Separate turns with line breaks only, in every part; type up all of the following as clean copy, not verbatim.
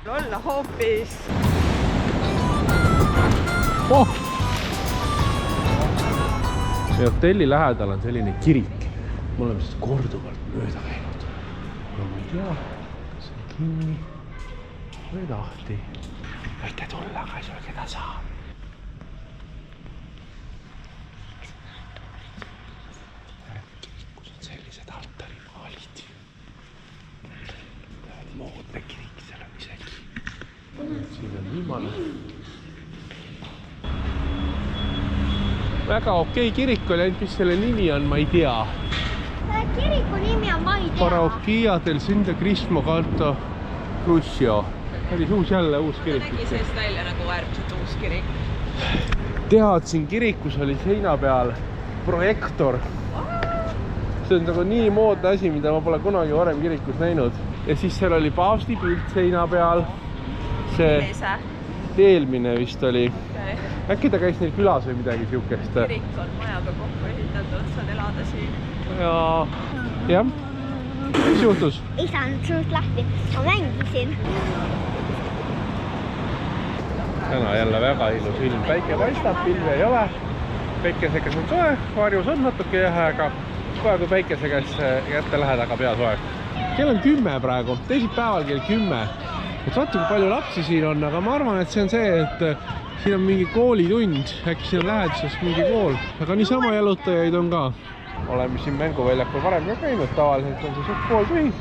olla hoopis.
See hotelli lähedal on selline kirik. Me oleme siis korduvalt mööda käinud. No ma ei tea, kas on kinni või lahti. Võite tulla, aga ei ole keda saab. Kirikus on sellised altarimaalid. Moodne kirik, seal on isegi. Siin on viimane. Väga okei kirik oli, ainult mis selle nimi on, ma ei tea.
Kiriku nimi on, ma ei tea.
Parroquia del Santa Crisma Canto Crucio. Oli jälle uus kirik.
Nägi sellest välja nagu äärmiselt uus kirik.
Tead, siin kirikus oli seina peal projektor. See on nagu nii moodne asi, mida ma pole kunagi varem kirikus näinud. Ja siis seal oli paavsti pilt seina peal. See eelmine vist oli. Äkki ta käis neil külas või midagi siukest?
Kirik on majaga kokku ehitatud, saad elada siin.
Jah. Mis juhtus?
Ei saanud suust lahti. Ma mängisin.
Täna jälle väga ilus ilm. Päike paistab, pilve ei ole. Päikesekäs on soe, varjus on natuke jahe, aga kohe kui päikesekäs kätte lähed, aga pea soe. Kell on 10 praegu, teisipäeval kell 10. Et vaata, kui palju lapsi siin on, aga ma arvan, et see on see, et siin on mingi koolitund. Äkki siin on läheduses mingi kool. Aga niisama jalutajaid on ka. Oleme siin mänguväljakul varem ka käinud, tavaliselt on see suht pooltühi.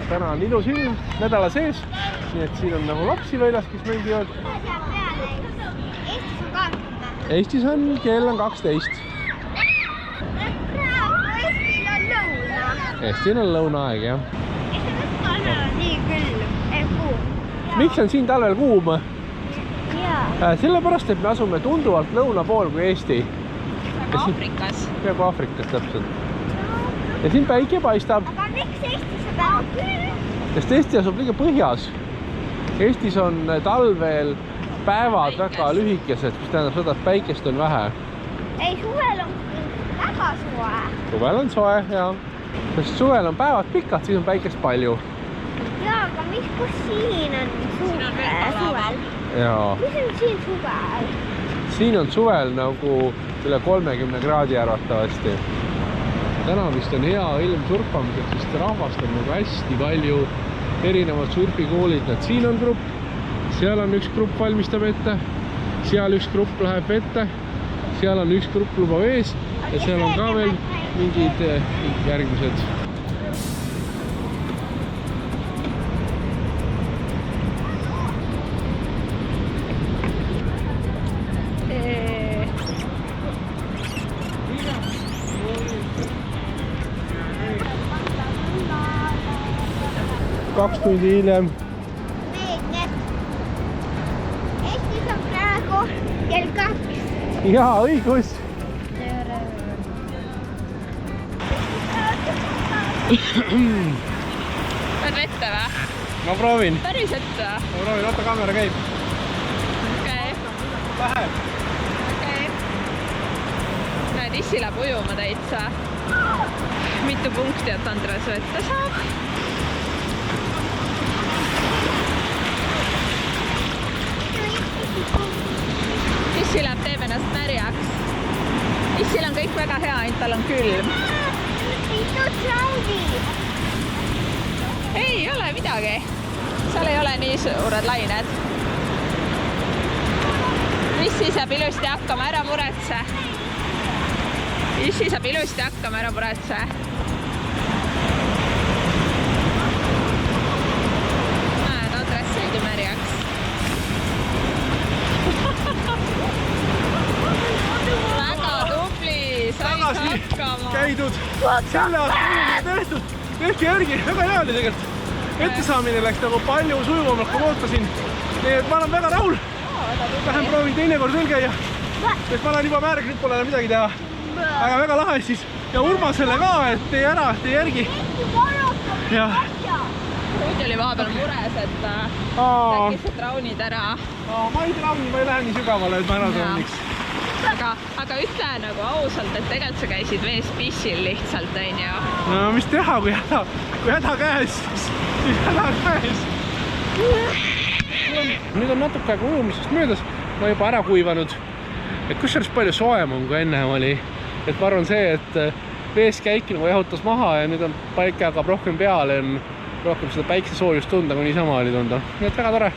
Täna on ilus ilm, nädala sees, nii et siin on nagu lapsi väljas, kes mängivad.
Eestis on 20.
Eestis on, kell on 12.
Eestil on lõuna.
Eestil on lõunaaeg, jah.
Talvel on nii küll, kuum.
Miks on siin talvel kuum?
Jaa.
Sellepärast, et me asume tunduvalt lõuna pool kui Eesti.
Nagu Aafrikas.
Peaaegu Aafrikas täpselt. Ja siin päike paistab.
Aga miks Eestis on väga küll?
Sest Eesti asub liiga põhjas. Eestis on talvel päevad väga lühikesed, mis tähendab seda, et päikest on vähe.
Ei, suvel on väga soe.
Suvel on soe, jah. Sest suvel on päevad pikad, siis on päikest palju.
Jaa, aga kus siin on suvel?
Jaa.
Mis on siin suvel?
Siin on suvel nagu üle 30 kraadi arvatavasti. Täna vist on hea ilm surfamiseks, sest rahvast on nagu hästi palju. Erinevad surfikoolid, nad siin on grupp. Seal on üks grupp valmistab ette. Seal üks grupp läheb ette. Seal on üks grupp juba vees. Ja seal on ka veel mingid järgmised. Kaks tundi hiljem.
Eestis on praegu kell 2.
Jaa, õigus.
Võid vette või?
Ma proovin.
Päris ette või?
Ma proovin, oota, kaamera käib.
Okei.
Läheb.
Okei. Näed, issi läheb ujuma täitsa. Mitu punkti, et Andres vette saab? Issi läheb, teeb ennast märjaks. Issil on kõik väga hea, ainult tal on külm. Ei ole midagi. Seal ei ole nii suured lained. Issi saab ilusti hakkama, ära muretse. Issi saab ilusti hakkama, ära muretse. Näed, Andres sõidi märjaks. Väga tubli, said hakkama.
Käidud. Selle aasta tehtud. Tehti järgi, väga hea oli tegelikult. Ettesaamine läks nagu palju sujuvamalt, kui ma ootasin. Nii et ma olen väga rahul. Lähen proovin teinekord veel käia. Sest ma olen juba määrg, nüüd pole enam midagi teha. Aga väga lahe siis. Ja Urmasele ka, et tee ära, tee järgi.
Ruud oli vahepeal mures, et äkki sa traunid ära.
Ma ei trauni, ma ei lähe nii sügavale, et ma ära trauniks.
Aga ütle nagu ausalt, et tegelikult sa käisid vees pissil lihtsalt, on ju.
No mis teha, kui häda käes, siis häda käes. nüüd on natuke aega ujumisest möödas, ma juba ära kuivanud. Et kusjuures palju soojem on, kui enne oli. Et ma arvan see, et vees käik nagu jahutas maha ja nüüd on päike hakkab rohkem peale, on rohkem seda päiksesoojust tunda, kui niisama oli tunda. Nii et väga tore.